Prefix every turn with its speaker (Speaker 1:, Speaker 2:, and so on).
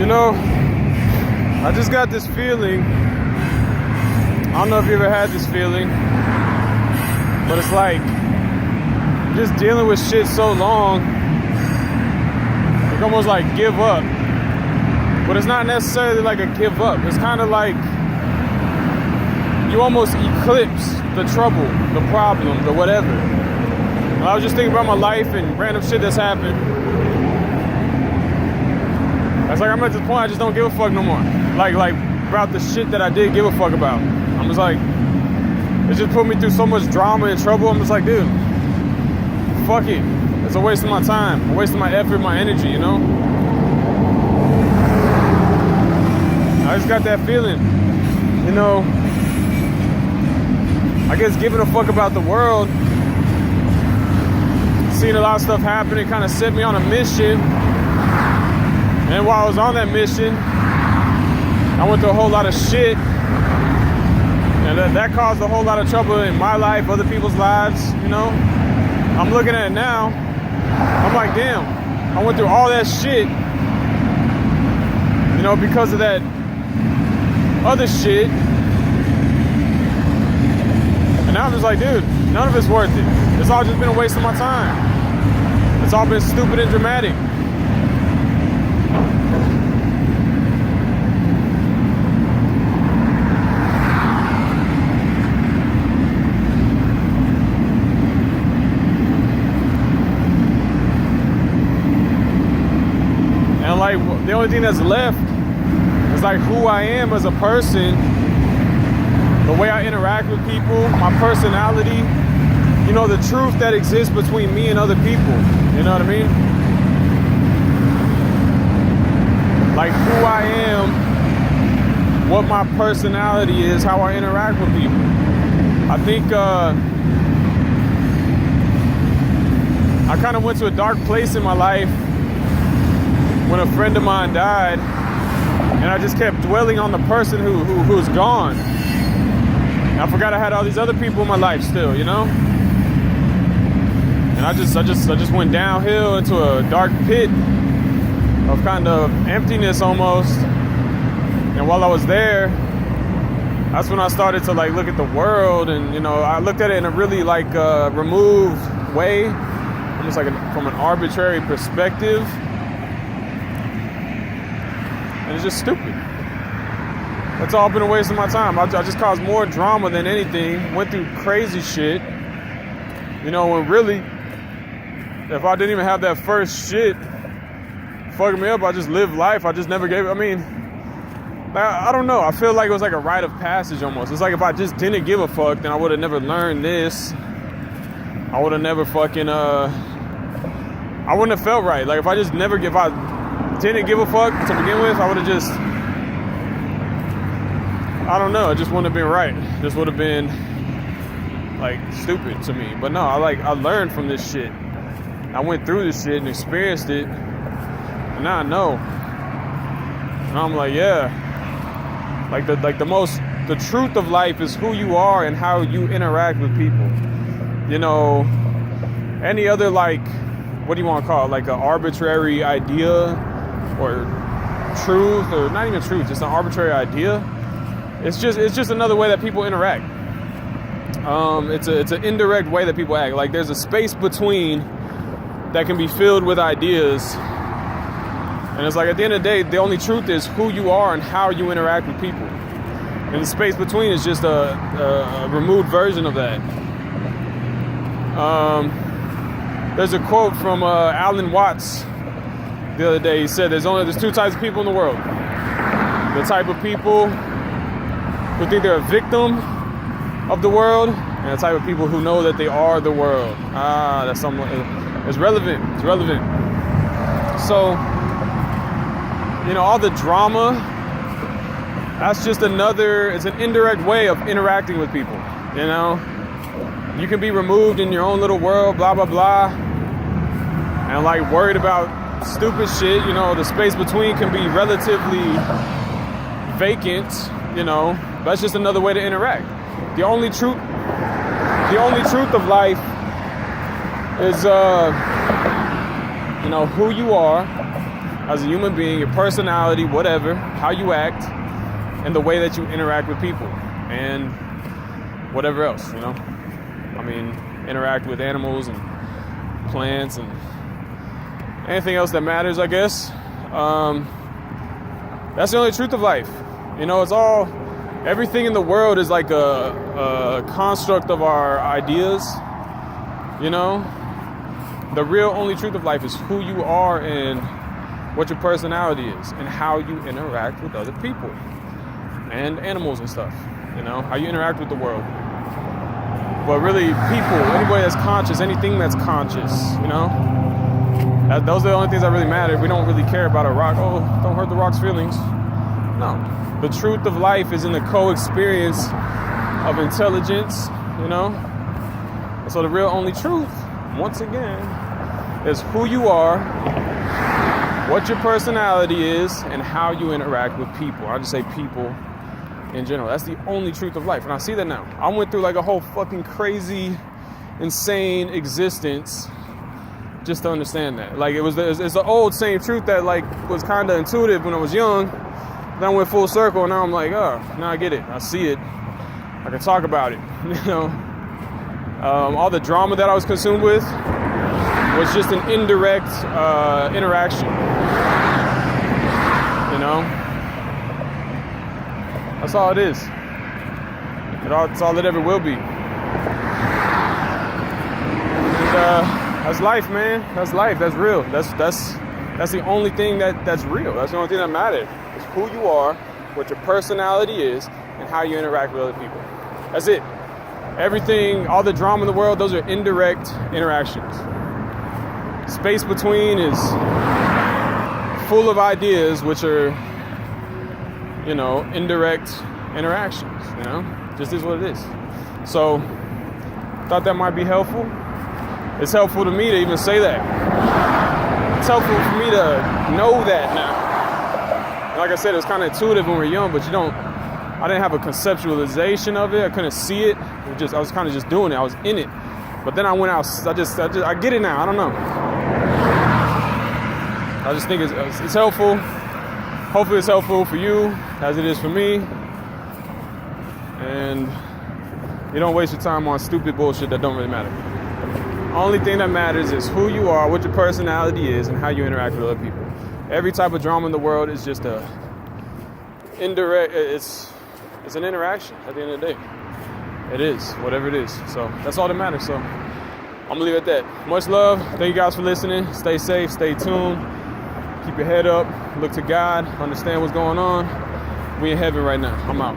Speaker 1: You know, I just got this feeling. I don't know if you ever had this feeling, but it's like just dealing with shit so long, like almost like give up. But it's not necessarily like a give up. It's kind of like you almost eclipse the trouble, the problem, the whatever. And I was just thinking about my life and random shit that's happened. It's like I'm at this point I just don't give a fuck no more. Like about the shit that I did give a fuck about. I'm just like, it just put me through so much drama and trouble. I'm just like, dude, fuck it. It's a waste of my time, a waste of my effort, my energy, you know? I just got that feeling, you know? I guess giving a fuck about the world, seeing a lot of stuff happen, it kind of set me on a mission. And while I was on that mission, I went through a whole lot of shit. And that caused a whole lot of trouble in my life, other people's lives, you know? I'm looking at it now. I'm like, damn, I went through all that shit, you know, because of that other shit. And now I'm just like, dude, none of it's worth it. It's all just been a waste of my time. It's all been stupid and dramatic. And like, the only thing that's left is like who I am as a person, the way I interact with people, my personality, you know, the truth that exists between me and other people. You know what I mean? Like who I am, what my personality is, how I interact with people. I think I kind of went to a dark place in my life when a friend of mine died, and I just kept dwelling on the person who's gone. And I forgot I had all these other people in my life still, you know? And I just went downhill into a dark pit of kind of emptiness almost. And while I was there, that's when I started to like look at the world, and you know, I looked at it in a really like removed way, almost like from an arbitrary perspective. And it's just stupid. It's all been a waste of my time. I just caused more drama than anything. Went through crazy shit. You know, when really, if I didn't even have that first shit fucking me up, I just lived life. I just never gave it. I mean, I don't know. I feel like it was like a rite of passage almost. It's like if I just didn't give a fuck, then I would have never learned this. I would have never fucking, I wouldn't have felt right. Like if I didn't give a fuck to begin with, I would have just, I don't know, it just wouldn't have been right. This would have been like stupid to me. But no, I learned from this shit. I went through this shit and experienced it, and now I know. And I'm like, yeah, the truth of life is who you are and how you interact with people. You know, any other like, what do you want to call it? Like an arbitrary idea or truth, or not even truth, just an arbitrary idea. It's just another way that people interact. It's an indirect way that people act. Like there's a space between that can be filled with ideas. And it's like at the end of the day, the only truth is who you are and how you interact with people. And the space between is just a removed version of that. There's a quote from Alan Watts the other day. He said there's two types of people in the world. The type of people who think they're a victim of the world, and the type of people who know that they are the world. That's something. It's relevant. It's relevant. So, you know, all the drama, that's just it's an indirect way of interacting with people, you know? You can be removed in your own little world, blah, blah, blah, and like worried about stupid shit, you know, the space between can be relatively vacant, you know, that's just another way to interact. The only truth of life is, you know, who you are as a human being, your personality, whatever, how you act, and the way that you interact with people, and whatever else, I mean, interact with animals and plants and anything else that matters, I guess. That's the only truth of life. It's all, everything in the world is like a construct of our ideas. The real only truth of life is who you are and what your personality is and how you interact with other people and animals and stuff, how you interact with the world. But really, people, anybody that's conscious, anything that's conscious, those are the only things that really matter. We don't really care about a rock. Oh, don't hurt the rock's feelings. No. The truth of life is in the co-experience of intelligence, And so the real only truth, once again, is who you are, what your personality is, and how you interact with people. I just say people in general. That's the only truth of life. And I see that now. I went through like a whole fucking crazy, insane existence just to understand that. Like it's the old same truth that like was kind of intuitive when I was young. Then I went full circle, and now I'm like, oh, now I get it. I see it. I can talk about it. All the drama that I was consumed with was just an indirect interaction. That's all it is. It's all it ever will be. And that's life, man. That's life. That's real. That's the only thing that's real. That's the only thing that matters. It's who you are, what your personality is, and how you interact with other people. That's it. Everything, all the drama in the world, those are indirect interactions. Space between is full of ideas, which are, indirect interactions, just is what it is. So, thought that might be helpful. It's helpful to me to even say that. It's helpful for me to know that now. Like I said, it was kind of intuitive when we were young, but I didn't have a conceptualization of it. I couldn't see it. I was kind of just doing it. I was in it. But then I went out. I get it now. I don't know. I just think it's helpful. Hopefully it's helpful for you as it is for me. And you don't waste your time on stupid bullshit that don't really matter. Only thing that matters is who you are, what your personality is, and how you interact with other people. Every type of drama in the world is just a indirect. It's an interaction at the end of the day. It is, whatever it is. So that's all that matters. So I'm gonna leave it at that. Much love. Thank you guys for listening. Stay safe. Stay tuned. Keep your head up. Look to God. Understand what's going on. We in heaven right now. I'm out.